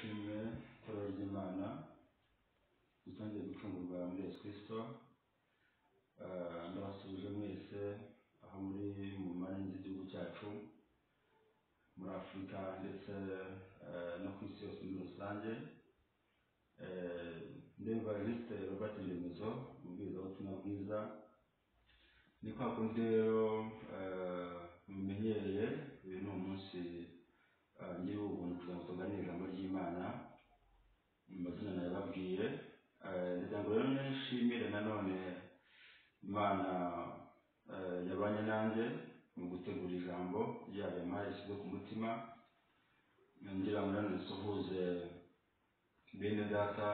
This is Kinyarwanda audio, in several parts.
ashimwe itorero ry'Imana dutangiye gucungurwa muri Yesu Kristo. Ndabasubije mwese aho muri mu mpande z'igihugu cyacu muri Afurika ndetse no ku isi yose muri rusange. Ndemba Evariste Robert Remezo umubwiriza w'ubutumwa bwiza. Ni kwa kundi rero mumenyereye uyu ni umunsi ngira ubuntu kugira ngo tuganire ijambo ry'Imana mu mazina nayababwiye. Ndagira ngo rero nshimire nanone Imana yabanye nanjye mu gutegura ijambo ryayo yampaye ishyize ku mutima. Ngira ngo nanone nsuhuze bene data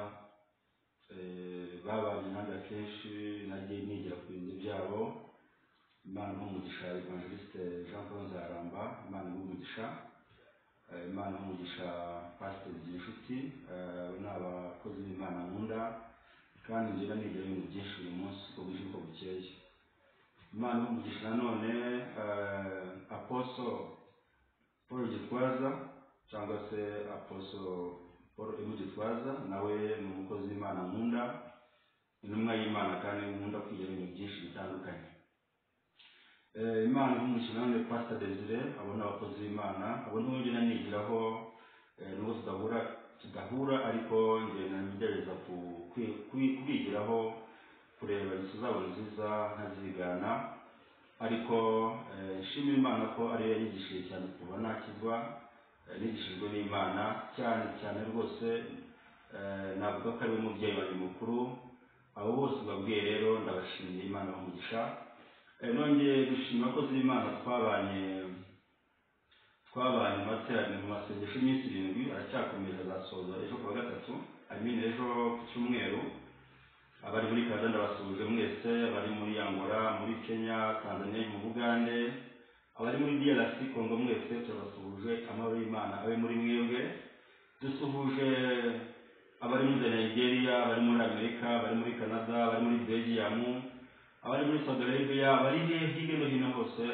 babanye nanjye akenshi nagiye nigira ku bintu byabo. Imana n'umugisha Evangeliste Jean Paul Nzaramba, Imana n'umugisha, Imana n'umugisha Pastor Ginshuti, ni abakozi b'Imana nkunda kandi ngira nigira ibintu byinshi uyu munsi uko bwije uko bukeye. Imana n'umugisha nanone Apostle Paul Gitwaza cyangwa se Apostle Paul Gitwaza, nawe ni umukozi w'Imana nkunda, intumwa y'Imana kandi nkunda kwigira ibintu byinshi bitandukanye. Imana n'umugisha nanone Pastor Desire, abo ni abakozi b'Imana, abo ni bo nigiraho nubwo tudahura ariko ngenda ngerageza kubigiraho kureba inzu zabo nziza nkazigana. Ariko nshimira Imana ko ari yo yanyigishije cyane kuva nakizwa, nigishijwe n'Imana cyane rwose. Navuga ko ari we mubyeyi wanjye mukuru. Abo bose babwiye rero ndabashimiye, Imana n'umugisha. Nongeye gushima abakozi b'Imana twabanye mu materaniro mu masengesho y'iminsi 7, aracyakomeza azasoza ejo kuwa gatatu, ejo ku cyumweru. Abari muri Canada ndabasuje mwese, abari muri Angola, muri Kenya, Tanzania, mu Bugande, abari muri DRC Congo mwese turabasuje. Amahoro y'Imana abe muri mwebwe. Dusuhuje abari muri Nigeria, abari muri Amerika, abari muri Canada, abari muri Belgium, abari muri Saudi Arabia, abari hirya no hino hose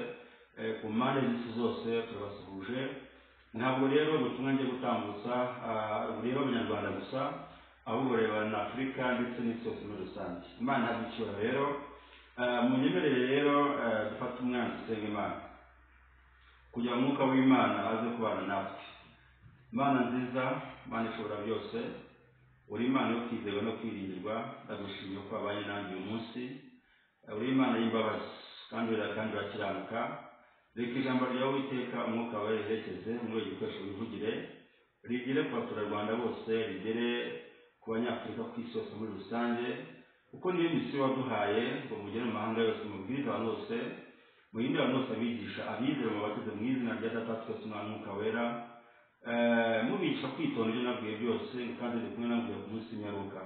ku mpande z'isi zose turabasuhuje. Ntabwo rero ubutumwa ngiye gutambutsa bureba Abanyarwanda gusa, ahubwo bureba na Afurika ndetse n'isi yose muri rusange. Imana yabicyura rero. Munyemerere rero dufate umwanya dusenga Imana kugira ngo umwuka w'Imana aze kubana natwe. Imana nziza, Imana ishobora byose, uri Imana yo kwizerwa no kwiringirwa. Ndagushimiye ko wabanye nanjye uyu munsi. Uri Imana y'imbabazi kandi urakiranuka. Reka ijambo ryawe Uwiteka umwuka wawe riherekeze muri igikoresho wivugire, rigere ku baturarwanda bose, rigere ku Banyafurika ku isi yose muri rusange, kuko niyo misiyo waduhaye ngo mugere mu mahanga yose, mubwirize abantu bose, muhindure abantu bose abigisha, abizera mubatize mu izina rya Data twese n'Umwana n'Umwuka wera, mubigisha kwitonda ibyo nabwiye byose kandi ndi kumwe namwe ku munsi w'imperuka.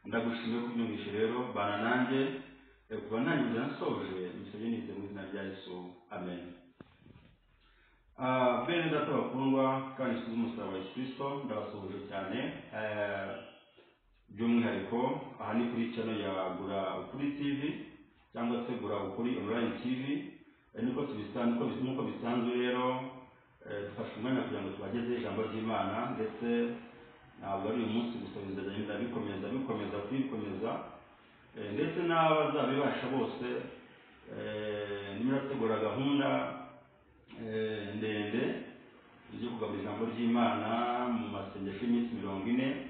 Ndagushimiye ko ubyumvishe rero, bana nanjye kuba ntangiza nsoje, mbisabye nize mu izina rya Yesu, amen. Bene data bakundwa kandi nshuti z'umusaraba wa Yesu Kristo, ndabasuhuje cyane. By'umwihariko aha ni kuri channel ya Gura Ukuri TV cyangwa se Gura Ukuri Online TV. Niko bisanzwe rero dufashe umwanya kugira ngo tubageze ijambo ry'Imana, ndetse ntabwo ari uyu munsi gusa, bizagenda bikomeza ndetse n'abazabibasha bose. Nimurategura gahunda ndende yo kugaburira ijambo ry'Imana mu masengesho y'iminsi 40.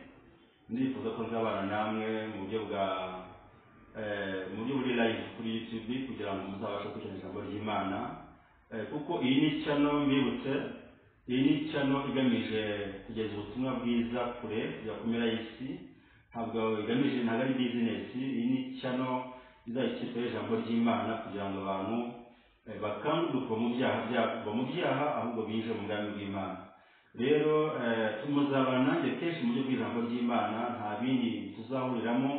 Ndifuza ko nzabana namwe mu buryo buri live kuri YouTube kugira ngo muzabashe gukurikirana ijambo ry'Imana, kuko iyi ni channel mbibutse, iyi ni channel igamije kugeza ubutumwa bwiza kure yakomera y'isi. Ntabwo ari business. Iyi ni channel izayikitwa ijambo ry'Imana kugira ngo abantu bakanguke mu byaha ahubwo binjire mu bwami bw'Imana. Rero tumuzabana nanjye kenshi mu buryo bw'ijambo ry'Imana, nta bindi tuzahuriramo,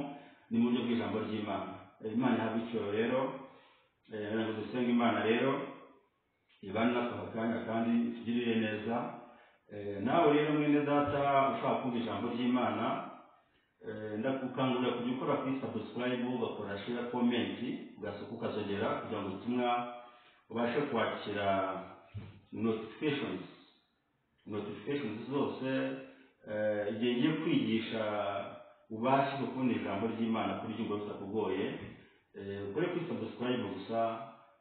ni mu buryo bw'ijambo ry'Imana. Imana yabicyura rero. Ngo dusenga Imana rero ibana natwe akanya kandi itugirire neza. Nawe rero mwene data ushaka kumva ijambo ry'Imana, ndakukangurira kujya ukora kuri subscribe, ugakora share, comment, ugasuka ukazogera kugira ngo ubutumwa ubashe kwakira notifications zose igihe ngiye kwigisha ubashe kubona ijambo ry'Imana kuri ryumva bitakugoye, ukore kuri subscribe gusa,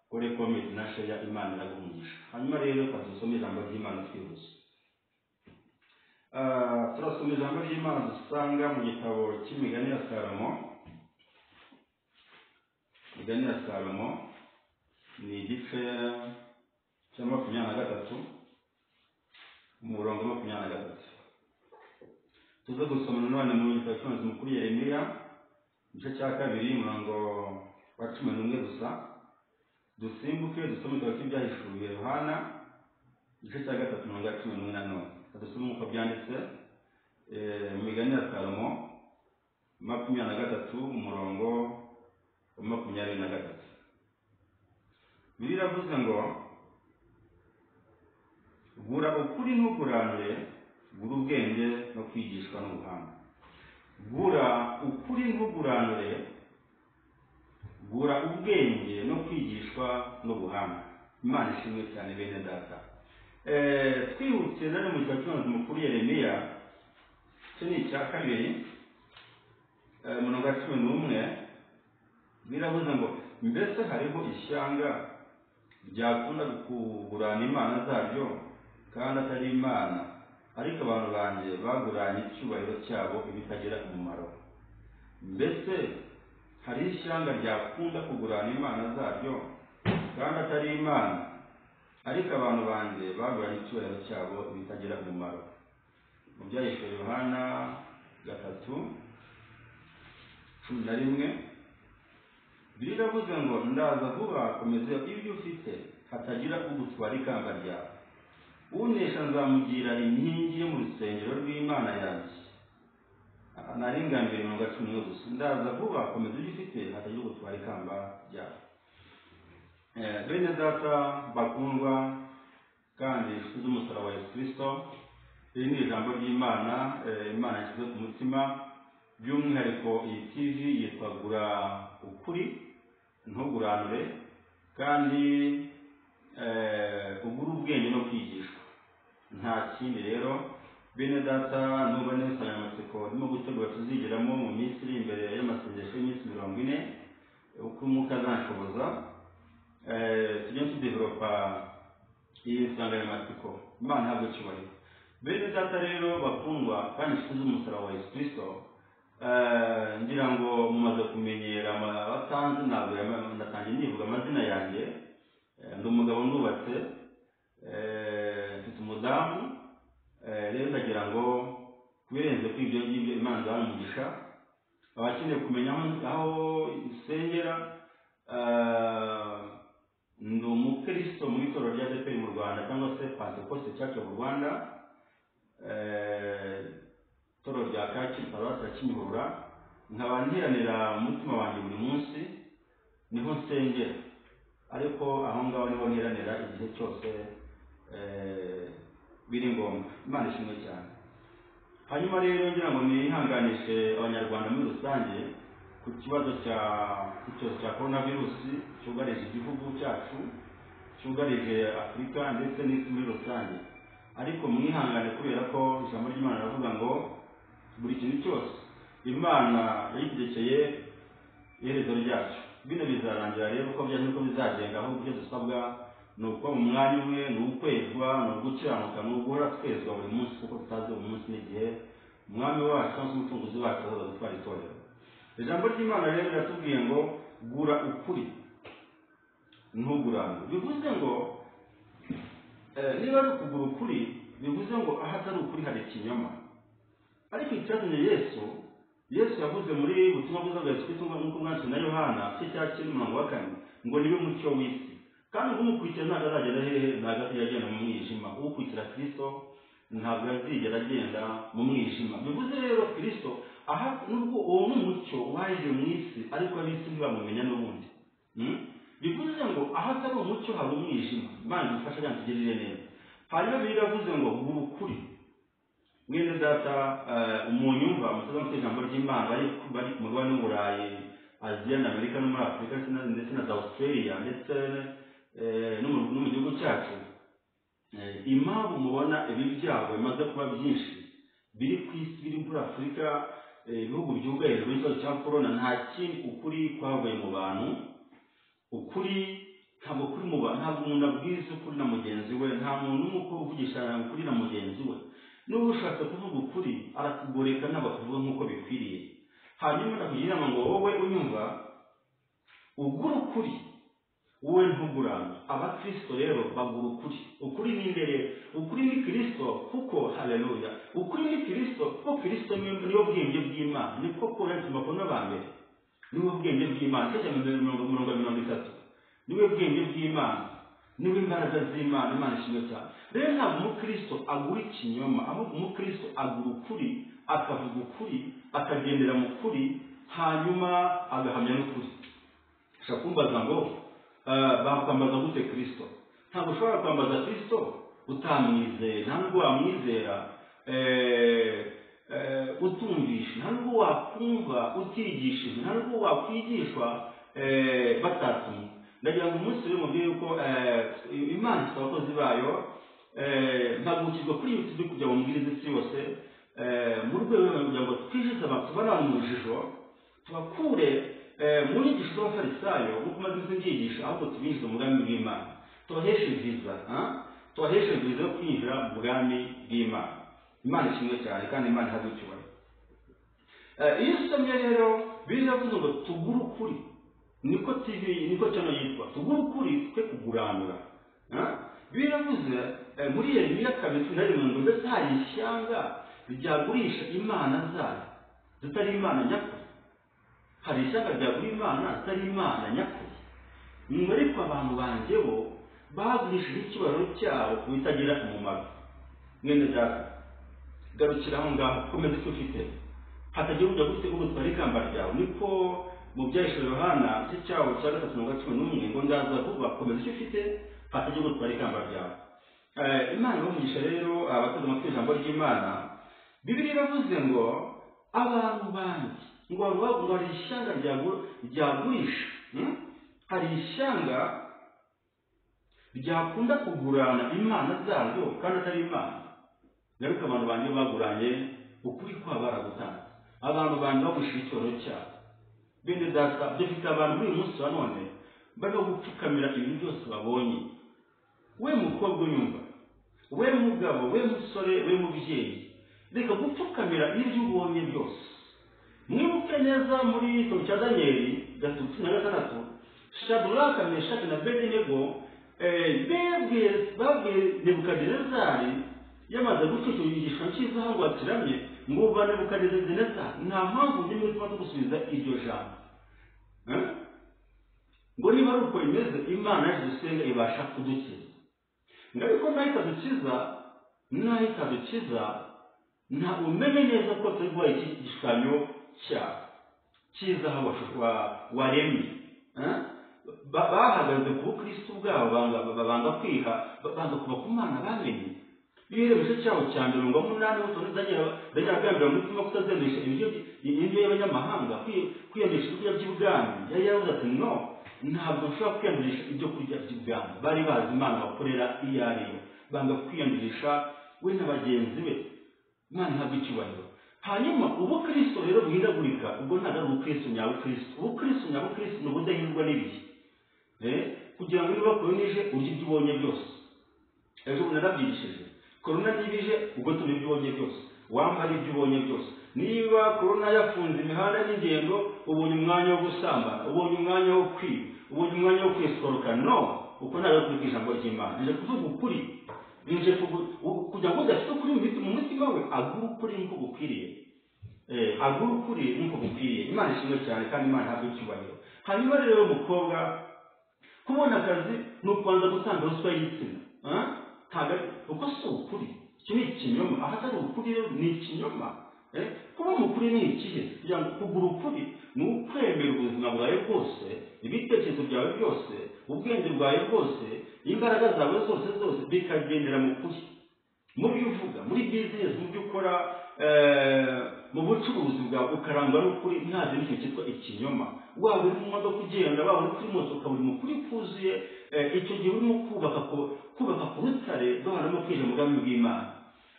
ukore comment na share, Imana iraguhungisha. Hanyuma rero dusome ijambo ry'Imana twihuse. Turasoma ijambo ry'Imana dusanga mu gitabo cy'imigani ya Salomo. Imigani ya Salomo ni igice cya 23 umurongo 23. Tuza gusoma none mu gitabo cy'umuhanuzi mukuru Yeremiya igice cya 2 umurongo wa 11 gusa. Dusimbuke dusome igitabo cy'ibyahishuwe Yohana igice cya 3 umurongo wa 11 nanone. Dusome uko byanditse mu migani ya Salomo 23 umurongo wa 23. Bibiliya iravuze ngo gura ukuri ntuguranure, gura ubwenge no kwigishwa n'ubuhanga. Gura ukuri ntuguranure, gura ubwenge no kwigishwa n'ubuhanga. Imana ishimwe cyane bene data. Twihutiye nane mu gitabo cy'umuhanuzi mukuru Yeremiya cyo ni icya 2 umurongo wa 11. Biravuze ngo mbese hariho ishyanga ryakunda kugurana imana zaryo kandi atari imana, ariko abantu banjye baguranye icyubahiro cyabo ibitagira umumaro. Mbese hari ishyanga ryakunda kugurana imana zaryo kandi atari imana, ariko abantu banjye baguranye icyubahiro cyabo ibitagira umumaro. Mu byahishuwe Yohana 3:11 biravuze ngo ndaza vuba, komeza ibyo ufite hatagira ugutwara ikamba ryawe. Unesha nzamugira inkingi yo mu rusengero rw'Imana yanjye. Naringambira umurongo wa 11 gusa. Ndaza vuba, komeza ibyo ufite hatagira ugutwara ikamba ryawe. Bene data bakundwa kandi inshuti z'umusaraba wa Yesu Kristo, iri ni ijambo ry'Imana, Imana yashyize ku mutima. By'umwihariko iyi TV yitwa Gura Ukuri Ntuguranure, kandi ugura ubwenge no kwigishwa. Nta kindi rero bene data, nuba n'insanganyamatsiko ndimo gutegura tuzigeramo mu minsi iri imbere y'amasengesho y'iminsi 40 uko umwuka azanshoboza. Tujye tudevelopa iyi nsanganyamatsiko. Imana ntabwo cyubahiro. Bene data rero bakundwa kandi inshuti z'umusaraba wa Yesu Kristo, ngira ngo mumaze kumenyera abatanzi, ntabwo ndatangiye nivuga amazina yanjye. Ndi umugabo ndubatse, mfite umudamu. Rero ndagira ngo kubirenze kuri ibyo ngibyo Imana izaha umugisha. Abakeneye kumenya aho isengera, ndi umukristo mu itorero rya ADEPR mu Rwanda cyangwa se Pentecost Church of Rwanda, itorero rya Kacyiru Paruwasi ya Kimihurura. Nkaba ntiranira umutima wanjye buri munsi, niho nsengera, ariko aho ngaho niho niranira igihe cyose biri ngombwa. Imana ishimwe cyane. Hanyuma rero ngira ngo nihanganishe abanyarwanda muri rusange ku kibazo cya coronavirus cyugarije igihugu cyacu, cyugarije Afurika ndetse n'isi muri rusange. Ariko mwihangane kubera ko ijambo ry'Imana riravuga ngo buri kintu cyose Imana yayitegekeye iherezo ryacu. Bino bizarangira rero uko byaje uko bizagenda, aho ibyo dusabwa ni uko mu mwanya umwe, ni ukwezwa, ni ugukiranuka, ni uguhora twezwa buri munsi, kuko tutazi umunsi n'igihe umwami wacu cyangwa umucunguzi wacu azaza gutwara itorero. Ijambo ry'Imana rero riratubwiye ngo gura ukuri ntuguranure. Bivuze ngo niba ari ukugura ukuri, bivuze ngo ahatari ukuri hari ikinyoma. Ariko icyazanye Yesu yavuze muri ubutumwa bwiza bwa Yesu Kristo nk'uko bwanditswe na Yohana igice cya 9:4 ngo niwe mucyo w'isi, kandi umukurikira ntabwo azagenda hehe, ntabwo yagenda mu mwijima. Ukurikira Kristo ntabwo azigera agenda mu mwijima. Bivuze rero Kristo aha nubwo uwo n'umucyo waje mu isi, ariko ab'isi ntibamumenya n'ubundi. Bivuze ngo ahatari umucyo hari umwijima. Imana idufashe kandi tugirire neza. Hanyuma biravuze ngo gura ukuri. Mwene data, umunyumva mutazamutse ijambo ry'Imana bari ku mugabane w'Uburayi, Aziya na Amerika no muri Afurika ndetse na Australia ndetse no mu gihugu cyacu, impamvu mubona ibi byago bimaze kuba byinshi biri ku isi, biri muri Afurika, ibihugu byugarijwe n'ikibazo cya korona, nta kindi ukuri kwavuye mu bantu. Ukuri ntabwo kuri mu bantu, ntabwo umuntu abwiza ukuri na mugenzi we, nta muntu n'uko uvugisha ukuri na mugenzi we. N'ubu ushatse kuvuga ukuri arakugoreka n'abakuvuga nk'uko bikwiriye. Hanyuma ndakugira inama ngo wowe unyumva ugura ukuri, wowe ntugurana. Abakristo rero bagura ukuri. Ukuri ni imbere, ukuri ni Kristo, kuko haleluya, ukuri ni Kristo, kuko Kristo niyo bwenge bw'Imana. Niko Korinto makuru bambere, niwe bwenge bw'Imana. Cyo mirongo 30 niwe bwenge bw'Imana, niwe imbaraga z'Imana. Imana ishimwe cyane. Rero ntabwo umukristo agura ikinyoma, ahubwo umukristo agura ukuri, akavuga ukuri, akagendera mu kuri, hanyuma agahamya n'ukuri. Ushaka kumbaza ngo bakwambaza gute Kristo? Ntabwo ushobora kwambaza Kristo utamwizeye, ntabwo wamwizera utumvisha, ntabwo wakumva utigishije, ntabwo wakwigishwa batatumwe. Ndagira ngo umunsi uri mubwiye yuko Imana ifite abakozi bayo, ntagukirwa kuri YouTube kujya mu mbwiriza isi yose, mu rwego rwo kugira ngo twijize abantu bana mu rujijo, tubakure mu nyigisho z'abafarisayo no kumaze izinyigisho, ahubwo tubinjize mu bwami bw'Imana, tubaheshe viza yo kwinjira mu bwami bw'Imana. Imana ishimwe cyane kandi Imana ihabwe icyubahiro. Iyo usomye rero biravuze ngo tugure ukuri, niko TV niko cyane yitwa tugure ukuri twe kuguranura. Biravuze muri Yeremiya 2:1 ngo ndetse hari ishyanga ryagurisha imana zayo zitari imana nyakuri. Hari ishyanga ryagura imana zitari imana nyakuri. Ariko abantu banjye bo bagurishije ikibariro cyabo ku bitagira umumaro. Mwene data, garukira aho ngaho, komeza icyo ufite, hatagira ujya gute ugutwara ikamba ryawe. Niko mu byahishwe Yohana cy'icyaho cya 3:11 ngo ndaza kuvuga komeza icyo ufite, hatagira ugutwara ikamba ryawe. Imana ibamugisha rero abateze amatwi ijambo ry'Imana. Bibiliya iravuze ngo abantu banjye ngo hari ishyanga ryagurisha, hari ishyanga ryakunda kugurana imana zaryo kandi atari Imana. Garuka abantu banjye baguranye ukuri kwa baragutanze, abantu banjye bagurishije icyoro cyabo. Bene data, dufite abantu muri uyu munsi wa none barimo gupfukamira ibintu byose babonye. We mukobwa unyumva, we mugabo, we musore, we mubyeyi, reka gupfukamira ibyo ubonye byose. Mwibuke neza muri igitabo cya Daniyeli 3:6, Shadraka, Meshaki na Abedinego babwiye Nebukadinezari yamaze guceceka igisho cy'izahabu ngo akiramye, ngo uva Nebukadinezari nta mpamvu n'imwe ituma tugusubiza iryo jambo. Ngo niba ari uko imeze, Imana yacu dusenga ibasha kudukiza. Ariko nayo itadukiza, nta umenye neza ko turi guha iki gishushanyo cy'izahabu waremye. Bahagaze ku bukristo bwabo, banga kwiha, banga kuva ku Mana bamenye. Bire mu gice cyaho cya 8 utonde Daniel agambira mu mutima kutazendesha indyo y'abanyamahanga, kwiyandisha ibyo by'ubwami. Yari yavuze ati no, ntabwo nshobora kwiyandisha ibyo kurya by'ubwami. Bari bazi Imana bakorera iyo ariyo, banga kwiyandisha we na bagenzi be. Imana ihabwe icyubahiro. Hanyuma ubukristo rero buhindagurika, ubwo ntabwo ari ubukristo nyabukristo. Ubukristo nyabukristo ni ubudahindurwa n'ibihe, kugira ngo niba korona ije urye ibyo ubonye byose. Ejo narabyigishije, korona nibije ubwo turi ibyo ubonye byose, wambara ibyo ubonye byose. Niba korona yafunze imihanda n'ingendo, ubonye umwanya wo gusambana, ubonye umwanya wo kwiba, ubonye umwanya wo kwisoroka. No, uko ntabwo kuri ijambo ry'Imana. Nje kuvuga ukuri, nje kugira ngo udafite ukuri mu mutima we, agura ukuri nk'uko gukwiriye. Agura ukuri nk'uko gukwiriye. Imana ishimwe cyane kandi Imana ihabwe icyubahiro. Hanyuma rero umukobwa kubona akazi ni ukubanza gutanga ruswa y'igitsina. Uko si ukuri, icyo ni ikinyoma. Ahatari ukuri rero ni ikinyoma. Kuba umukuri ni ikihe? Kugira ngo kugura ukuri ni ukwemera ubuzima bwawe bwose, ibitekerezo byawe byose, ubwenge bwawe bwose, imbaraga zawe zose bikagendera mu kuri. Mu byo uvuga, muri business, mu byo ukora, mu bucuruzi bwawe ukarangwa n'ukuri, ntazi n'icyo cyitwa ikinyoma. Waba uri mu modoka ugenda, waba uri kuri moto ukabura umukuri kuzuye, icyo gihe urimo kubaka ku rutare rw'abantu kwinjira mu bwami bw'Imana.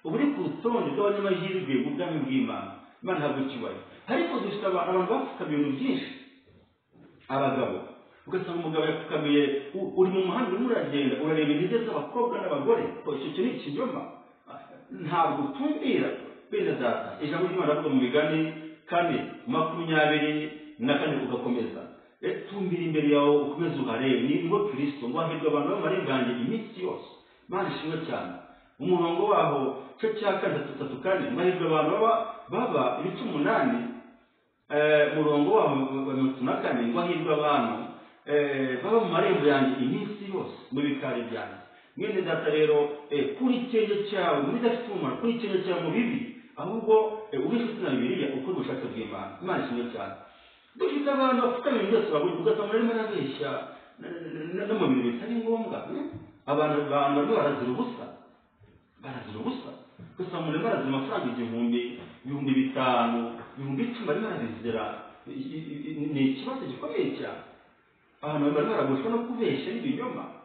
uba uri ku rutonde rw'abanyamahirwe mu bwami bw'Imana. Imana ntabwo icyubahiro. Ariko dufite abantu bapfukamiye ibintu byinshi. Abagabo ugasanga umugabo yapfukamiye, uri mu muhanda urimo uragenda urareba intege z'abakobwa n'abagore, icyo ni ikinyoma. Ntabwo utumbira bene data. Ijambo ry'Imana avuga mu Migani 4:24 ugakomeza, tumbira imbere yawe ukomeze uharebe niba Kristo ngo ahirwe abantu b'amarengane iminsi yose. Imana ishimwe cyane. Umurongo waho cyo cya 3:4 mahirwe abantu baba 8, murongo waho wa 4 ngo ahirwe abantu baba mu marembo yanjye iminsi yose mu bikari byanjye. Mwene data rero, kuri ikenge cyawe muri dafite umumaro, kuri ikenge cyawe mu bibi, ahubwo ubifite na Bibiliya uko ubushake bw'Imana. Imana ishimwe cyane. Dufite abantu bapfukamye byose babuye ugasanga barimo barabeshya no mu bintu bitari ngombwa. Abantu barazira ubusa, gusa umuntu arimo arazira amafaranga 1,000, 5,000, 10,000 arimo arazizira. Ni ikibazo gikomeye cyane. Abantu barimo baragushwa no kubeshya n'ibinyoma.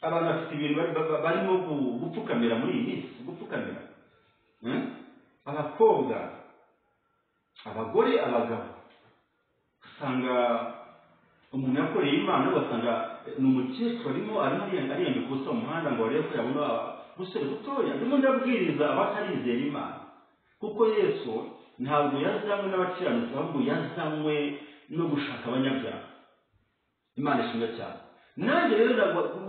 Abantu bafite ibintu barimo gupfukamira muri iyi minsi, gupfukamira abakobwa, abagore, abagabo. Usanga umuntu yakoreye Imana, ugasanga ni umukecuru arimo ariyambika ubusa mu muhanda ngo arebe ko yabona ubusore butoya. Ndimo ndabwiriza abatarizera Imana, kuko Yesu ntabwo yazanywe n'abakiranutsi, ahubwo yazanywe no gushaka abanyabyaha. Imana ishimwe cyane. Nanjye rero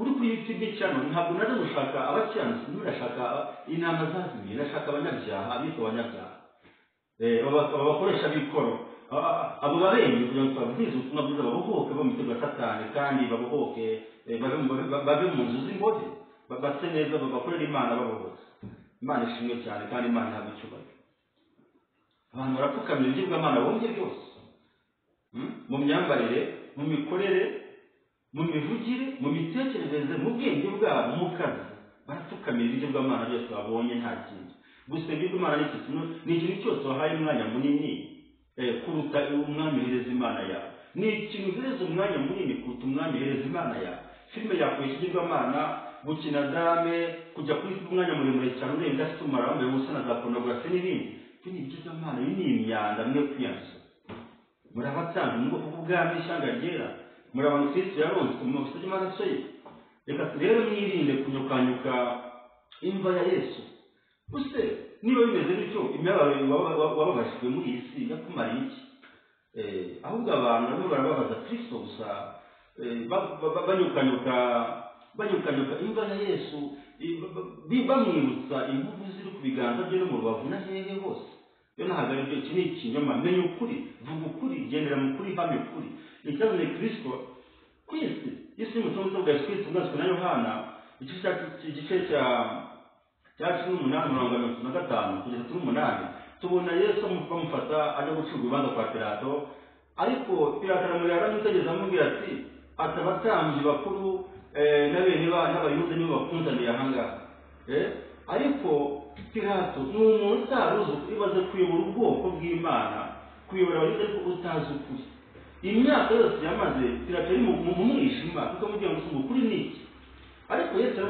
uri kuri YouTube channel ntabwo naje gushaka abakiranutsi, ndashaka inama zazimiye, ndashaka abanyabyaha, abitwa abanyabyaha, bakoresha bikoro, abo barenge kugira ngo tubabwize ubutumwa bwiza, babohoke bo mu mitego ya Satani, kandi babohoke bave mu nzu z'imbohe, base neza, bakorera Imana babohotse. Imana ishimwe cyane, kandi Imana ntabwo icyubahiro. Abantu barapfukamira ibigirwamana bongeye byose, mu myambarire, mu mikorere, mu mivugire, mu mitekerereze, mu bwenge bwabo, mu kazi, barapfukamira ibigirwamana byose babonye. Nta kindi gusa ibigirwamana ni ikintu cyose wahaye umwanya munini kuruta umwanya uhereza Imana yawe. Ni ikintu uhereza umwanya munini kuruta umwanya uhereza Imana yawe. Filime yakoresha ikigirwamana, gukina dame, kujya kuri umwanya muremure cyane ureba udafite umumaro, wambaye ubusa na za porunogarafi n'ibindi. Ibyo ni ibigirwamana, ibi ni imyanda mwe kwiyanduza. Muri abatanga mu bwoko bw'ubwami ishyanga ryera, muri abantu Kristo yaronse mu mufite y'amaraso ye. Reka rero mwirinde kunyukanyuka imva ya Yesu. Use niba bimeze bityo, imibabaro wababajwe muri iyi si yakumariye iki? Ahubwo abantu bamwe barababaza Kristo gusa, banyukanyuka imva ya Yesu, bamwibutsa inkovu ziri ku biganza bye no mu rubavu na hehe hose. Yo ntabwo ari byo. Iki ni ikinyoma. Menya ukuri, vuga ukuri, gendera mu kuri, hamya ukuri. Icyazanye Kristo ku isi, isi y'umutungo bwa Yesu Kristo bwazwe na Yohana igice cya 18:35 kugeza 8, tubona Yesu bamufata ajya gucurwa urubanza kwa Pilato. Ariko Pilato aramureba n'utegeza amubwira ati, abatambyi bakuru n'abayuda nibo bakunzaniye ahangaha. Ariko Pilato ni umuntu utaruzi ibaze kuyobora ubwoko bw'Imana, kuyobora abayuda ariko utazi ukuri. Imyaka yose yamaze Pilato ari mu mwijima, kuko amubwira ngo ukuri ni iki? Ariko Yesu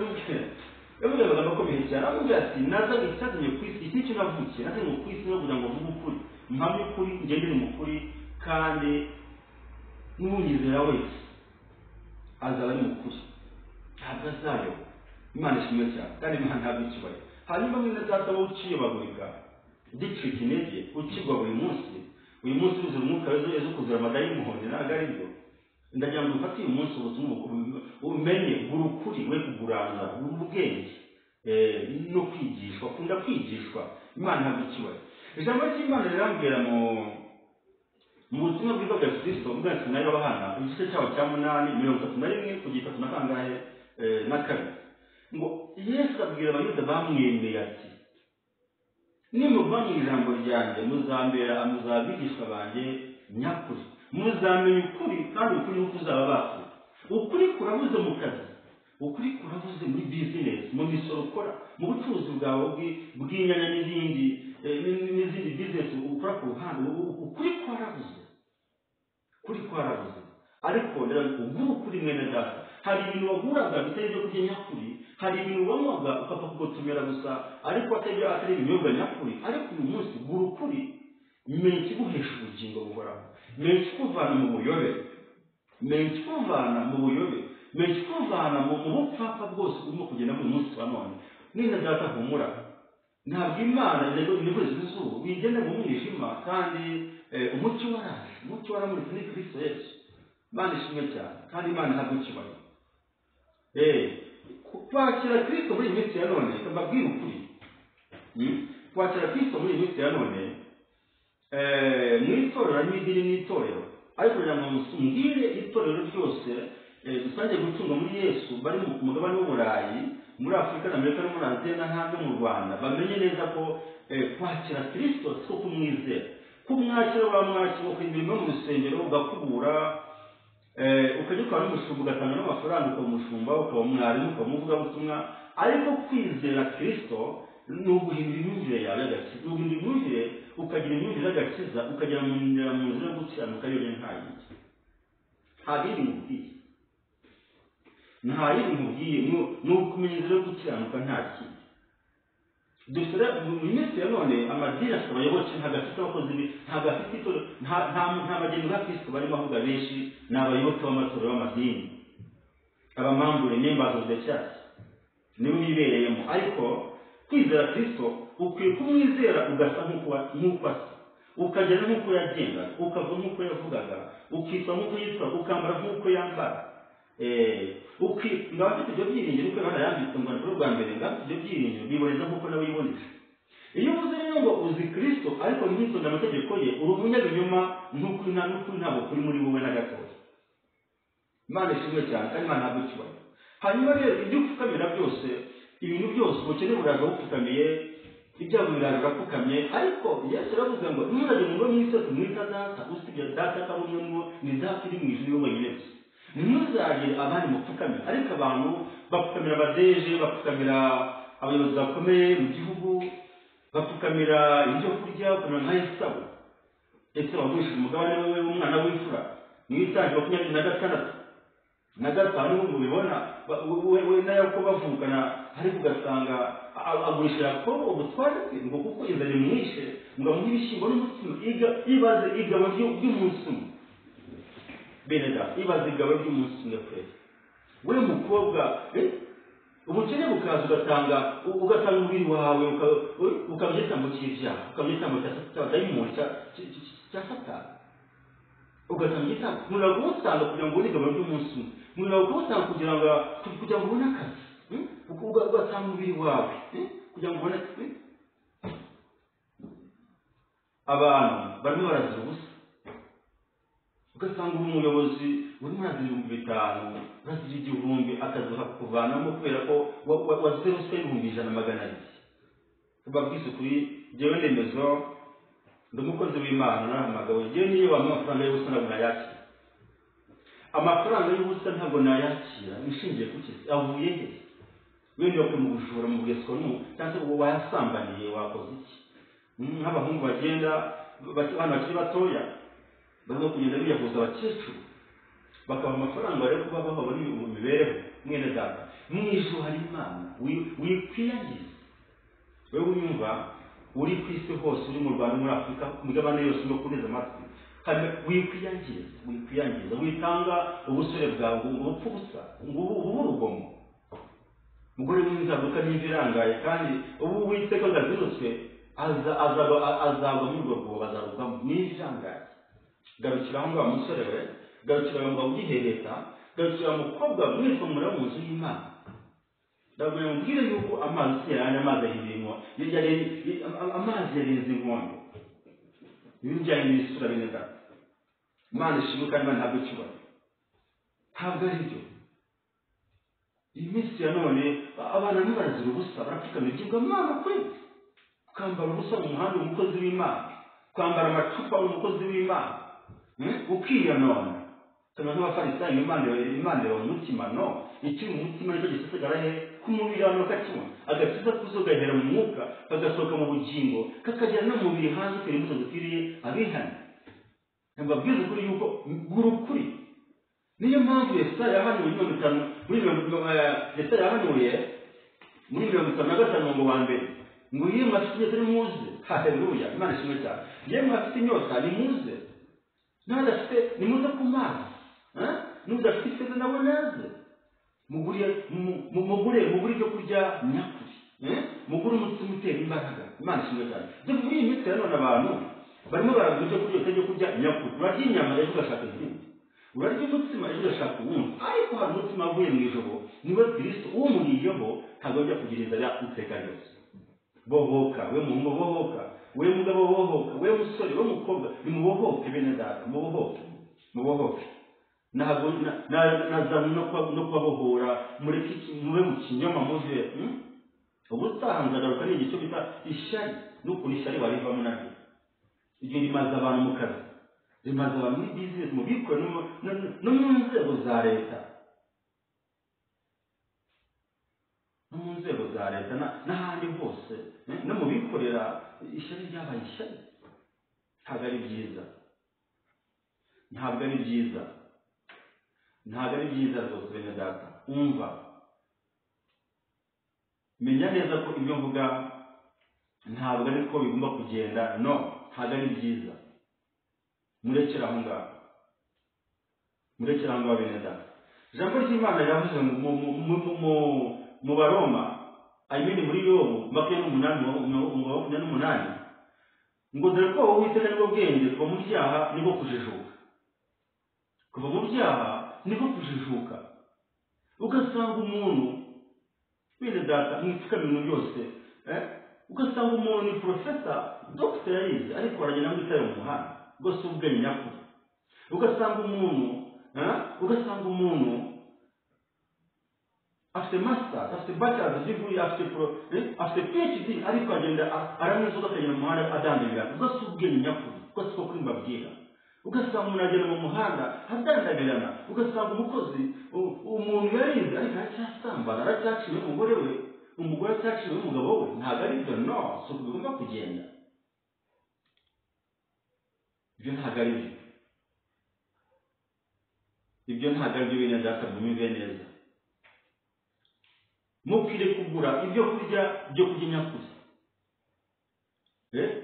yavuga amagambo akomeye cyane, aramubwira ati, nazanye icyazanye ku isi, iki nicyo navukiye, nazanye ku isi no kugira ngo mvuge ukuri, mpamye ukuri, ngendere mu kuri, kandi n'unyizera wese azaba ari mu kuri, ntabwo azayoba. Imana ishimwe cyane, kandi Imana ntabwo icyubahiro. Hanyuma mwene data wowe uciyobagurika, gicika intege, ukigwa buri munsi, uyu munsi uzira umwuka ejo kuzura amadayimoni, ntabwo ari byo. Ndagira ngo ufate uyu munsi ubutumwa umenye, gura ukuri, we kuguranza, gura ubwenge no kwigishwa, kunda kwigishwa. Imana ntabwo icyubahiro. Ijambo ry'Imana rirambwira mu butumwa bwiza bwa Kristo bwanditswe na Yohana igice cyawo cya 8:31 kugeza 32, ngo Yesu abwira abayuda bamwemeye ati, nimuva mu ijambo ryanjye muzabigishwa banjye nyakuri, muzamenya ukuri, kandi ukuri niko uzababasha. Ukuri kurabuze mu kazi, ukuri kurabuze muri business, mu misoro ukora, mu bucuruzi bwawe bw'inyanya n'izindi business ukora ku ruhande. Ukuri kwarabuze, ariko ndera ugura ukuri mwene data. hari ibintu waguraga bitari ibyo kurya nyakuri, hari ibintu wanywaga ukapfa kugotomera gusa ariko atari ibinyobwa nyakuri. Ariko uyu munsi gura ukuri, menya ikiguhesha ubugingo buhoraho, menya ikikuvana mu buyobe, menya ikikuvana mu buyobe, menya ikikuvana mu bupfapfa bwose urimo kugenda mu munsi wa none. Nina data humura, ntabwo Imana nibuze izuba wigenda mu mwijima, kandi umucyo waraje, umucyo waramuritse ni Kristo Yesu. Imana ishimwe cyane, kandi Imana ntabwo ikibaye. Kwakira Kristo muri iyi minsi ya none, mbabwira ukuri, kwakira Kristo muri iyi minsi ya none, mu itorero n'idini n'itorero, ariko kugira ngo mbwire itorero ryose dusangiye gutunga muri Yesu bari mu mugabane w'Uburayi, muri Afurika na Amerika no muri Aziya n'ahandi mu Rwanda, bamenye neza ko kwakira Kristo si kumwizera. Kumwakira wamwakira ukora imirimo mu rusengero, ugakubura, ukajya ukaba n'umushumba, ugatanga n'amafaranga, ukaba umushumba, ukaba umwarimu, ukaba umuvugabutumwa. Ariko kwizera Kristo ni uguhindura imyumvire yawe y'agakiza, ni uguhindura imyumvire, ukagira imyumvire y'agakiza, ukagera mu nzira yo gukiranuka yonyine nta yindi. Nta bindi nkubwiye, nta yindi nkubwiye, ni ukumenya inzira yo gukiranuka nta kindi. Dusera mu minsi ya none amadini afite abayoboke, ntabwo afite abakozi, ntabwo afite itorero, nta bageni ba Kristo barimo, ahubwo abenshi ni abayoboke b'amatorero y'amadini, abamambure n'imbazo z'icyaha nibo bibereyemo. Ariko kwizera Kristo ukwiye kumwizera ugasa nk'uko asa, ukagera nk'uko yagendaga, ukavuga nk'uko yavugaga, ukitwa nk'uko yitwaga, ukambara nk'uko yambara. Ngaba afite ibyo byiringiro, uko Imana yambitse mu Rwanda rwa mbere, ngaba afite ibyo byiringiro biboneza nk'uko nawe yibonesha. Iyo uvuze rero ngo uzi Kristo ariko ntiwitonde amategeko ye, uri umunyabinyoma, n'ukuri ntabwo kuri muri wowe na gatoya. Imana ishimwe cyane, kandi Imana ntabwo ikibaye. Hanyuma rero ibyo upfukamira byose, ibintu byose ubukene buraza bupfukamiye, ibyago biraza urapfukamye. Ariko Yesu aravuga ngo ntimurajye mu ngo mw'isi mwita data, usibye data akaba umwe ngo ni data uri mu ijuru wenyine gusa. Ntimuzagire abandi mupfukamira. Ariko abantu bapfukamira abadeje, bapfukamira abayobozi bakomeye mu gihugu, bapfukamira ibyo kurya, bapfukamira nka Esawu. Esawu wagurishije umugabane we w'umwana w'imfura mu Itangiriro 26:5 n'ubu mubibona, we na Yakobo bavukana, ariko ugasanga agurisha Yakobo ubutware bwe ngo kuko inzara imwishe, ngo amuhe ibishyimbo n'umutsima. Ibaze igabo ry'umunsi umwe, bene data, ibaze igabo ry'umunsi umwe pe. We mukobwa, ubukene bukaza ugatanga umubiri wawe, ukaba igitambo cy'ibyaha, ukaba igitambo cya dayimoni, cya Satani, ugatanga igitambo. Murira kuwutanga kugira ngo ubone igabo ry'umunsi umwe, murira kuwutanga kugira ngo ubone akazi, ugatanga umubiri wawe kugira ngo ubone. Abantu barimo barazira ubusa, ugasanga umuyobozi urimo urazira 5,000, urazira 1,000, akazuha kuvanamo kubera ko wazira usa 1,200. Ubabwiza ukuri, jyewe ndemezo ndi umukozi w'Imana narahamagawe, jyewe niyo wampa amafaranga y'ubusa ntabwo nayakira. Amafaranga y'ubusa ntabwo nayakira, nishingiye ku kisi, avuye he? Wenda yo kumugujura mu bwesiko cyangwa se wayasambaniye, wakoze iki? Nk'abahungu bagenda abana bakiri batoya barimo kugenda biyahuza abakecuru, bakaba amafaranga rero kuba baba bari mu mibereho. Mwene data, mu ijuru hari Imana, wikwiyangiza. Wewe unyumva uri ku isi hose, uri mu Rwanda, muri Afurika, ku migabane yose no kuneza amatwi, wikwiyangiza, witanga ubusore bwawe ngo upfe ubusa, ngo ubu urugomo. Mugore w'inzaduka n'imvi irangaye, kandi ubu Uwiteka ngazirutswe azagwa muri urwo rwobo, bazarugwamo n'imvi irangaye. Garukira aho ngaho musore we, garukira aho ngaho ugihereta, garukira umukobwa mwese muri mu nzu y'Imana. Ndabwira mubwire yuko amazi yanjye, amazi ahirimwa, amazi yarenze inkombe. Ibi bijyanye n'isura, bene data, Imana ishimwe, kandi Imana ntabwo ikibaye. Ntabwo ari byo. Iyi minsi ya none abana ntibarazira ubusa, barapfukamira ikigwamana kwe, ukambara ubusa mu muhanda umukozi w'Imana, kwambara amacupa umukozi w'Imana, ukiyanona. Tuna nk'abafarisayo, Imana mu mutima, no, ikiri mu mutima nicyo gisigara he ku mubiri abantu bakakibona. Agakiza kuzogahera mu mwuka, kagasohoka mu bugingo, kakagera no mu mubiri hanze, ukiri imbuto zikwiriye abihana. Mbabwiza ukuri yuko gura ukuri. Niyo mpamvu Yesaya hano 50 muri Yesaya yahanuye muri 55 ngo wa mbere ngo yemwe afite inyota nimuze. Haleluya, Imana ishimwe cyane. Yemwe afite inyota nimuze, n'adafite nimuze ku mazi, n'udafite ifeza nawe naze mugure ibyo kurya nyakuri, mugure umutsima utera imbaraga. Imana ishimwe cyane. Dore muri iyi minsi nanone abantu barimo baragura ibyo kurya nyakuri. Urarya inyama ejo ugashaka izindi, urarya umutsima ejo ugashaka uwundi, ariko hari umutsima wavuye mu ijoro, niwe Kristo uwumuriyeho ntabwo ajya kugira inzara iteka ryose. Bohoka, we muhungu bohoka, we mugabo bohoka, we musore, we mukobwa, nimubohoke bene data, mubohoke. Ntabwo nazamwe no kubabohora, mureke mube mu kinyoma muve. Ubutaha nzagaruka ni icyo bita ishyari, n'ukuntu ishyari warivamo naryo. Ibyo rimaze abantu mu kazi, rimaze abantu muri business, mu bikore no mu nzego za leta, n'ahandi hose, no mu bikorera. Ishyari ryabaye ishyari, ntabwo ari byiza, ntabwo ari byiza rwose bene data. Umva, menya neza ko ibyo mvuga ntabwo ari ko bigomba kugenda. No, ntabwo ari byiza. Murekera aho ngaho bene data. Ijambo ry'Imana yavuze mu Baroma, muri Yobu 28 ngo dore ko Uwiteka nibwo bwenge, kuva mu byaha nibwo kujijuka. Kuva mu byaha nibwo kujijuka. Ugasanga umuntu bene data mwitsuka ibintu byose, ugasanga umuntu ni profesa, dr yarize, ariko aragenda ngo itare mu muhanda rwose ubwenge nyakuri. Ugasanga umuntu afite master, afite bachelor's degree, afite PhD, ariko agenda aramwizoga akagenda mu muhanda adandabirana. Rwose ubwenge nyakuri, rwose ko kuri mbabwira. Ugasanga umuntu agenda mu muhanda adandabirana. Ugasanga umukozi, umuntu yarize ariko aracyasambana, aracyaciwe umugore we, umugore acyaciwe umugabo we. Ntabwo ari byo. No, si uko bigomba kugenda. Ibyo ntabwo ari byo. Ibyo ntabwo ari byo bene data, mwumve neza. Mukwiriye kugura ibyo kurya nyakuri.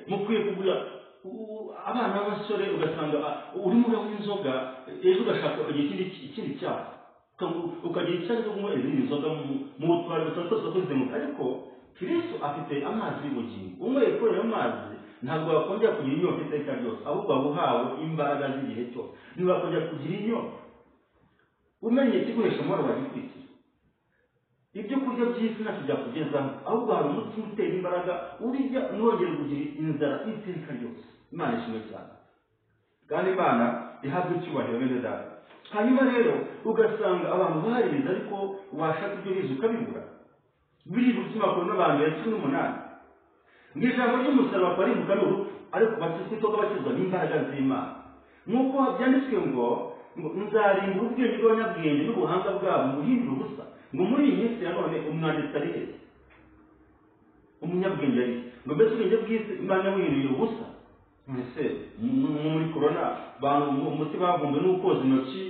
Mukwiye kugura abana b'abasore, ugasanga urimo uranywa inzoga, ejo ugashaka ikindi cyaha, ukagira icyaha cyo kunywa izindi nzoga mu twari tuzimuka. Ariko Kristo afite amazi y'ubugingo. Unyweye kuri ayo mazi ntabwo wakongera kugira inyota iteka ryose, ahubwo waba uhawe imbaraga z'igihe cyose. Ntiwakongera kugira inyota. Umenye ikiguhesha amahoro wagikurikira. Ibyo kurya by'isi ntacyo byakugezaho, ahubwo hari umutima utera imbaraga, urya ntiwongere kugira inzara iteka ryose. Imana ishimwe cyane, kandi Imana ihabwa icyubahiro bene data. Hanyuma rero ugasanga abantu barize, ariko washaka ibyo bize ukabibura. Biri gutuma bakora n'abantu 18 ngo ijambo ry'umusaraba kwari mu kanuru, ariko batitoka bakizwa n'imbaraga z'Imana. Nk'uko byanditswe ngo nzarimbura ubwenge bw'abanyabwenge n'ubuhanga bwabo muhindura ubusa. Ngo muri iyi minsi ya none umwanditsi ari he? Umunyabwenge ari ngo mbese ubwenge bw'isi Imana yabuhinduye ubusa. Mbese muri corona umuti bavumbe n'ukoza intoki,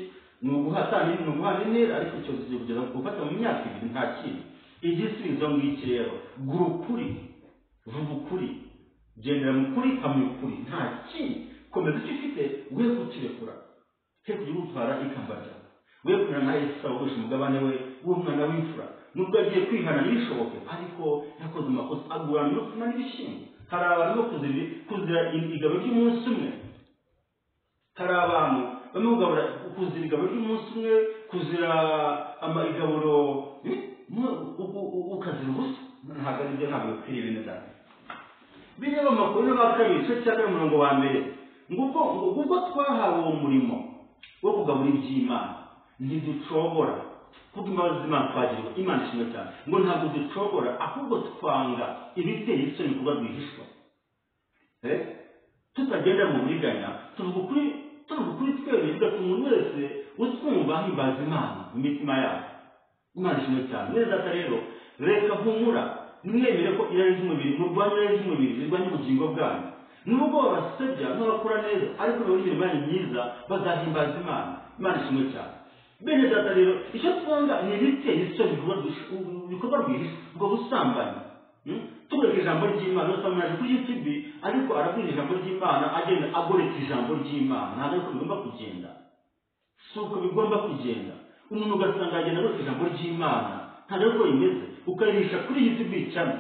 n'uguhatana intera, ariko icyo kigiye kugeza gufata mu myaka 2 nta kintu. Igisubizo ngiki rero, gura ukuri, vuga ukuri, gendera mu kuri, hamwe ukuri, nta kintu. Komeza icyo ufite, we kukirekura, he kugira utwara ikamba ryawe. We kuna na Yesu wabusha umugabane we w'umwana w'imfura, nubwo agiye kwihana n'ibishoboke, ariko yakoze amakosa agura n'umutima n'ibishyimbo. Hari abantu bo kuzira igabo ry'umunsi umwe. Hari abantu bamwe kuzira igabo ry'umunsi umwe, kuzira igaburo ukazira ubusa. Ntabwo ari byo, ntabwo bikwiriye bene data. Biriya amakuru ba kabiri cyo cyangwa umurongo wa mbere, ngubwo twahawe uwo murimo wo kugaburira iby'Imana, ntiducogora kuko imbabazi z'Imana twagirwa. Imana ishimwe cyane. Ngo ntabwo ducogora, ahubwo twanga ibiteye isoni kuba rwihishwa. Tutagenda mu buriganya, tuvuga ukuri twebwe, bigatuma umuntu wese utwumva ahimbaza Imana mu mitima yabo. Imana ishimwe cyane. Neza data rero, reka humura, nimwemere ko irari ry'umubiri, murwanye irari ry'umubiri, rirwanye ubugingo bwanyu. Nubwo babasebya n'abakora neza, ariko bari imirimo myiza bazahimbaza Imana. Imana ishimwe cyane. bene data rero icyo twanga ni ibiteye isoni ibikorwa rwihishwa ubwo busambanyi. Tubereka ijambo ry'Imana usamunaje kuri YouTube ariko arabwira ijambo ry'Imana agenda agoreka ijambo ry'Imana. Ntabwo ariko bigomba kugenda, si uko bigomba kugenda. Umuntu ugasanga agenda agoreka ijambo ry'Imana, ntabwo ariko bimeze. Ukayirisha kuri YouTube cyane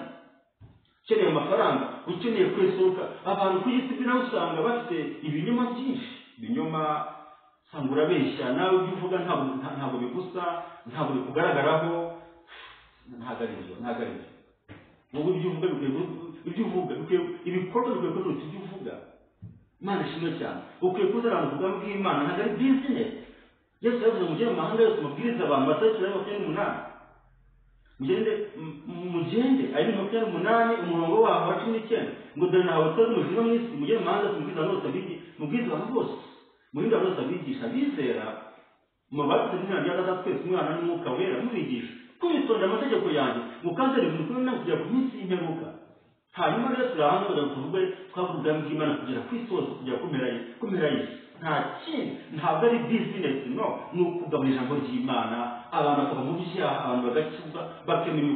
ukeneye amafaranga, ukeneye kwesohoka. Abantu kuri YouTube nawe usanga bafite ibinyoma byinshi, ibinyoma usanga urabeshya nawe ibyo uvuga ntabwo bigusa, ntabwo bikugaragaraho, ntabwo ari byo. Wowe ibyo uvuga ibikorwa bikwiye ko ibyo uvuga. Imana ishimwe cyane. Ukwiye kuzarana ubwami bw'Imana, ntabwo ari business. Yesu yavuze mugende mu mahanga yose mubwiriza abantu batatu na 28. Mugende ari 28 umurongo waho wa 19 ngo dore nawe abakozi mujura mu isi mugende mu mahanga mubwiriza bose mubwiriza abantu bose muhinga bose abigisha bizera mu batatu n'imana rya data twese umwana n'umwuka wera mubigisha kwitonda amategeko yanjye mukanzere ibintu kuri namwe kugera ku minsi y'imperuka. Hanyuma rero turahantu kugira ngo tuvuge twavuga ubwami bw'Imana kugera ku isi hose kugera kumera y'isi. Nta kindi, ntabwo ari business, no, ni ukugabanya ijambo ry'Imana. Abantu bakava mu byaha, abantu bagakizwa bakemera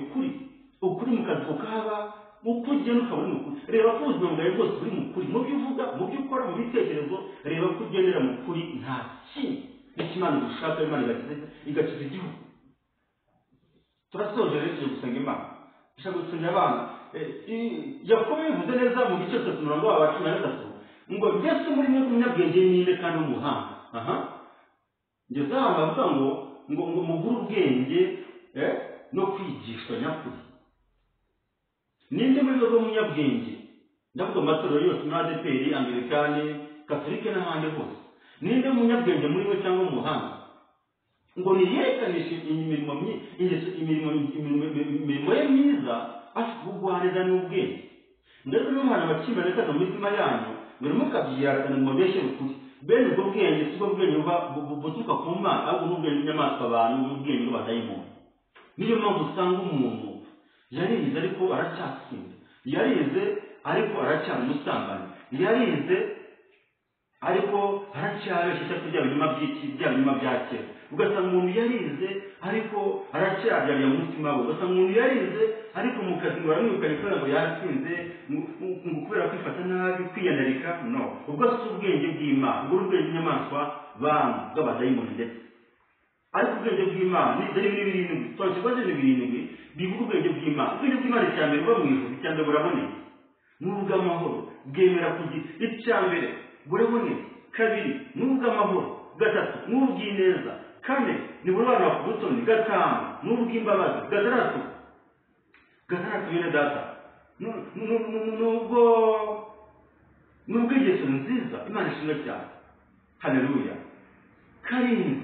ukuri mu kazi ukaba uko ugenda ukabona ukuri. Reba ko ubuzima bwawe bwose buri mu kuri, mu byo uvuga, mu byo ukora, mu bitekerezo, reba ko ugendera mu kuri. Nta kindi n'Imana dushaka, Imana igakiza igihugu. Turasoje rero tujye gusenga Imana. Dushaka gusenga abana. Yakobo bivuze neza mu gice cya 13 ngo mbese muri mwe umunyabwenge ninde kandi umuhanga. Ngeze ahantu bavuga ngo mugure ubwenge no kwigishwa nyakuri. Ninde muri mwe umunyabwenge? Ndavuga amatorero yose muri ADPR, Anglikani, Katolike n'ahandi hose. Ninde umunyabwenge muri mwe cyangwa umuhanga? Ngo niyekanishe imirimo ye myiza afite ubugwaneza n'ubwenge. Ndetse n'umwana bakimara reka mu mitima yanyu mbere mukabyiyarana mu mabeshye ukuri. Bene ubwo bwenge si bwo bwenge buturuka ku Mana, ahubwo n'ubwenge bw'inyamaswa abantu n'ubwenge bw'abadayimoni. Niyo mpamvu usanga umuntu yarize ariko aracyatsinda, yarize ariko aracyari umusambanyi, yarize ariko aracyabeshya bya binyuma bya kera. Ugasanga umuntu yarize ariko aracyarya mu mutima we. Ugasanga umuntu yarize ariko mu kazi ngo aramwirukanye kubera ngo yatsinze kubera kwifata nabi, kwiyandarika. No, ubwo si ubwenge bw'Imana, ubwo ubwenge bw'inyamaswa bantu bw'abadayimoni. Ndetse ariko ubwenge bw'Imana ni birindwi, twakikoze ni birindwi bivuga ubwenge bw'Imana. Ubwenge bw'Imana icya mbere buba mu ijuru, icya mbere buraboneye, ni ubw'amahoro, bwemera kugira. Icya mbere buraboneye, kabiri ni ubw'amahoro, gatatu ni ubw'ineza, kane ni burabana ku butoni, gatanu ni ubw'imbabazi, gatandatu bene data n'ubw'ingeso nziza. Imana ishimwe cyane, haleluya. Karindwi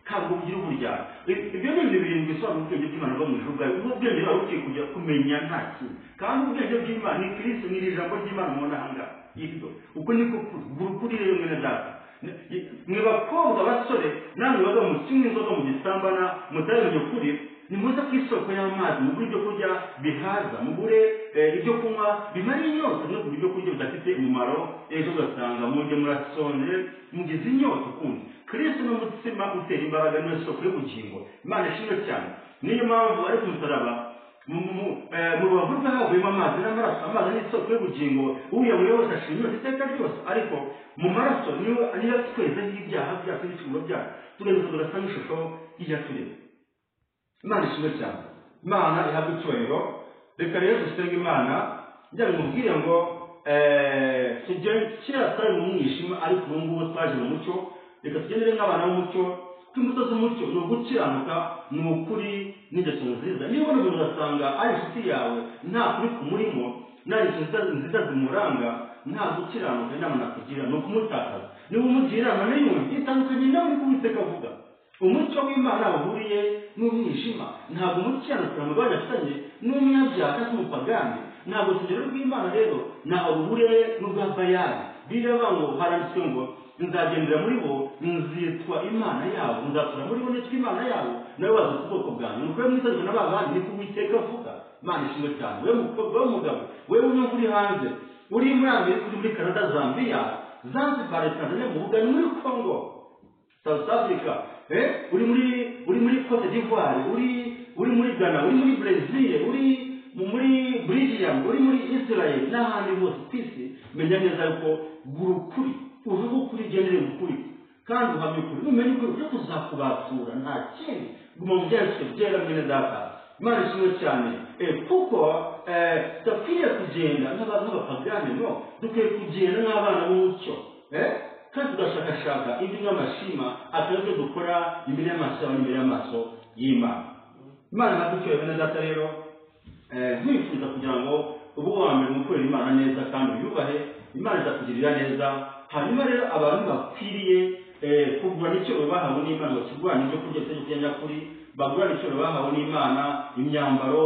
ntabwo bugira uburyarya. Ibyo ni ibintu birindwi bisobanura ubwenge bw'Imana bwo mu ijuru bwawe. Ubwo bwenge buba bukwiye kujya kumenya nta kintu. Kandi ubwenge bw'Imana ni Kristo, ni ijambo ry'Imana mubona aha ngaha. Uko niko kuri rero mwene data. Mwe bakobwa basore namwe baga mu kimwe inzoga mu gisambana mutamenye ukuri, nimuze ku isoko y'amazi mugure ibyo kurya bihaza, mugure ibyo kunywa bimara inyota, no ibyo kurya bidafite umumaro. Ejo ugasanga mujye murasonje mugize inyota ukundi. Kristo ni umutsima utera imbaraga, niwe soko y'ubugingo. Imana ishimwe cyane. Niyo mpamvu ari ku musaraba mu rubavu rwe havuyemo amazi n'amaraso. Amazi ni isoko y'ubugingo, uyabuye wese ashimira iteka ryose. Ariko mu maraso niyo twezeho ibyaha byacu n'ibicumuro byacu, tugahita tugasa n'ishusho y'iyatureba. Imana ishimwe cyane, Imana ihabwe icyubahiro. Reka rero dusenge Imana njya bimubwire ngo kera twari mu mwijima ariko ubu ngubu twaje mu mucyo. Reka tugendere nk'abana b'umucyo. Imbuto z'umucyo ni ugukiranuka, ni ukuri n'ingeso nziza. Niba ubona umuntu ugasanga ari inshuti yawe nta kuri kumurimo, nta ingeso nziza zimuranga, nta gukiranuka, inama nakugira ni ukumutakaza. Niba umugira inama n'iyundi itandukanye nawe ni Uwiteka avuga. Umucyo w'Imana wahuriye n'umwijima. Ntabwo umukiranukira mu bana afitanye n'umunyabyaha n'umupagani. Ntabwo urugero rw'Imana rero ntaho ruhuriye n'urwa Bayali. Biravuga ngo haranditswe ngo nzagendera muri bo, nzitwa Imana yabo, nzatura muri bo nitwa Imana yabo, nawe waza ku bwoko bwanjye. Nuko rero mwitandukanye n'aba bandi niko Uwiteka avuga. Imana ishimwe cyane. Wewe mukobwa w'umugabo, wewe unyumva uri hanze, uri muri Amerika, uri muri Canada, Zambia, Zanzibar, Tanzania, mu Buganda, muri Congo, South Africa, uri muri Cote d'Ivoire, uri muri Ghana, uri muri Brazil, uri muri Belgium, uri muri Israel n'ahandi hose ku isi, menya neza yuko gura ukuri, uvuga ukuri, gendere ukuri kandi uhamye ukuri, numenye ukuri uje kuzakubatura nta kindi, guma mu byanditswe byera mwene data. Imana ishimwe cyane kuko dukwiye kugenda nk'abapagani, no, dukwiye kugenda nk'abana b'umucyo kandi tugashakashaka indi nk'amashima atari byo dukora imbere y'amaso n'imbere y'amaso y'Imana. Imana naducyuye bene data rero nkwifuza kugira ngo ubu wa mbere mukorera Imana neza kandi uyubahe, Imana izakugirira neza. Hanyuma rero abantu bakwiriye kugurana icyo bahawe n'Imana, bakigurana ibyo kurya byo nyakuri, bagurana icyo bahawe n'Imana, imyambaro,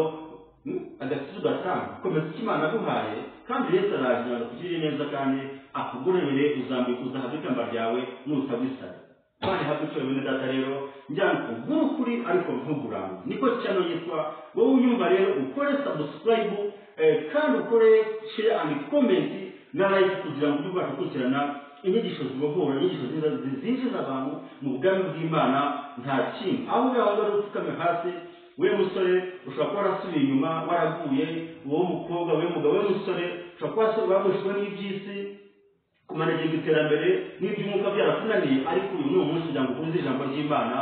agasizo gatanga komeza icyo Imana aguhaye, kandi Yesu araje akugirire neza kandi akugororere uzahabwa ikamba ryawe n'utabisaba. Imana ihabwe icyo bene data rero njyana kugura ukuri ariko ntugurane, niko cyano yitwa. Wowe unyumva rero ukore subscribe kandi ukore share and comment na like kugira ngo ujye gukurikirana inyigisho zibohora, inyigisho zinjiza abantu mu bwami bw'Imana nta kintu. Aho ngaho upfukame hasi, we musore ushobora kuba warasubiye inyuma waraguye, wowe mukobwa, we mugabo, we musore ushobora kuba wagushwe n'iby'isi, kumanegera iterambere n'iby'umwuka byarakunaniye, ariko uyu ni umunsi kugira ngo ukuze ijambo ry'Imana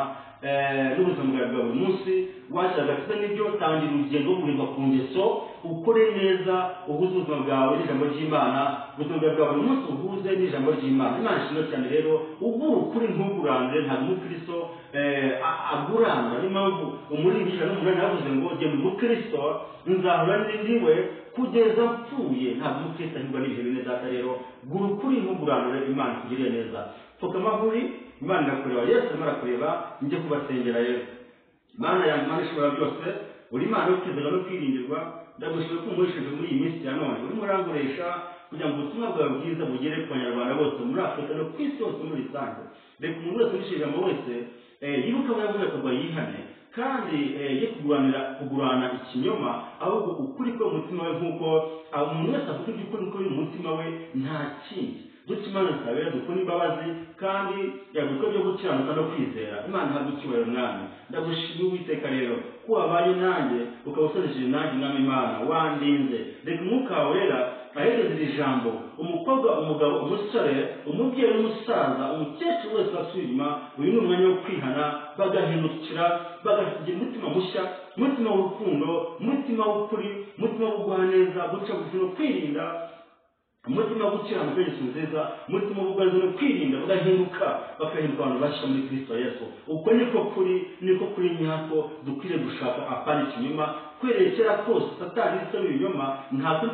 n'ubuzima bwawe bwa buri munsi. Wakira agakiza n'ibyo, tangira urugendo rwo kurinda ku ngeso, ukore neza, uhuze ubuzima bwawe n'ijambo ry'Imana, ubuzima bwawe bwa buri munsi uhuze n'ijambo ry'Imana. Imana ishimwe cyane rero, ugura ukuri ntugurane, ntabwo umukristo agurana. Niyo mpamvu umuririmbyi ijana n'umunani yavuze ngo genda umukristo nzahora ndiwe kugeza mpfuye. Ntabwo umukristo ahirwa n'ibihe bine data rero, gura ukuri ntuguranure, Imana ikugirire neza. Pfuka amahuri, Imana irakureba, Yesu arimo arakureba, njye kubasengera rero. Mana yanjye, Imana ishobora byose, uri Imana yo kwizera no kwiringirwa, ndagushimira ko umuhesheje muri iyi minsi ya none, urimo uranguresha kugira ngo ubutumwa bwawe bwiza bugere ku banyarwanda bose muri Afurika no ku isi yose muri rusange. Reka umuntu wese wishije ijambo wese yibuka abo yavuze akagwa yihane, kandi ye kugurana ikinyoma, ahubwo ukuri ko mu mutima we, nk'uko umuntu wese avuga iby'ukuri ko mu mutima we nta kindi. Dutse Imana isabera dukora imbabazi kandi yaguko byo gukiranuka no kwizera. Imana ihabwe icyubahiro mwami. Ndagushimira Uwiteka rero ko wabaye nanjye, ukaba usoresheje nanjye mwami Imana, wandinze. Reka umwuka wawe wera ahereze iri jambo umukobwa, umugabo, umusore, umubyeyi n'umusaza, umukecuru wese basubiye inyuma. Uyu ni umwanya wo kwihana, bagahindukira, bagagira umutima mushya, umutima w'urukundo, umutima w'ukuri, umutima w'ubugwaneza, guca bugufi no kwirinda, umutima wo gukiranuka Yesu nziza, umutima w'ubugwaneza no kwirinda, bagahinduka abantu bashya muri Kristo Yesu. Uko niko kuri nyako dukwiriye gushaka, apana ikinyoma. Kwerekera kose Satani isa n'ibinyoma, ntabwo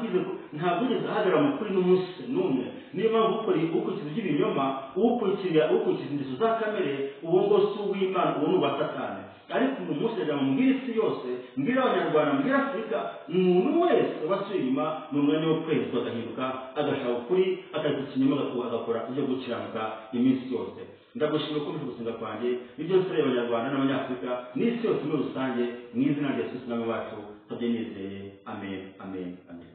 ugeze ahagarara mu kuri n'umunsi n'umwe. Niyo mpamvu ukurikiza iby'ibinyoma, ukurikiza ingeso za kamere, uwo ngo si uw'Imana, uwo ni uwa Satani. Ariko uyu munsi rero mbwira isi yose, mbwira Abanyarwanda, mbwira Afurika, umuntu wese wasubiye inyuma ni umwanya wo kwezwa, agahinduka, agashaka ukuri, akareka ikinyoma, agakora ibyo gukiranuka iminsi yose. Ndagushimira ko muri gusenga kwanjye ibyo nsore Abanyarwanda n'Abanyafurika n'isi yose muri rusange, mu izina rya Yesu n'umwami wacu tubyinezeye. Amen, amen, amen.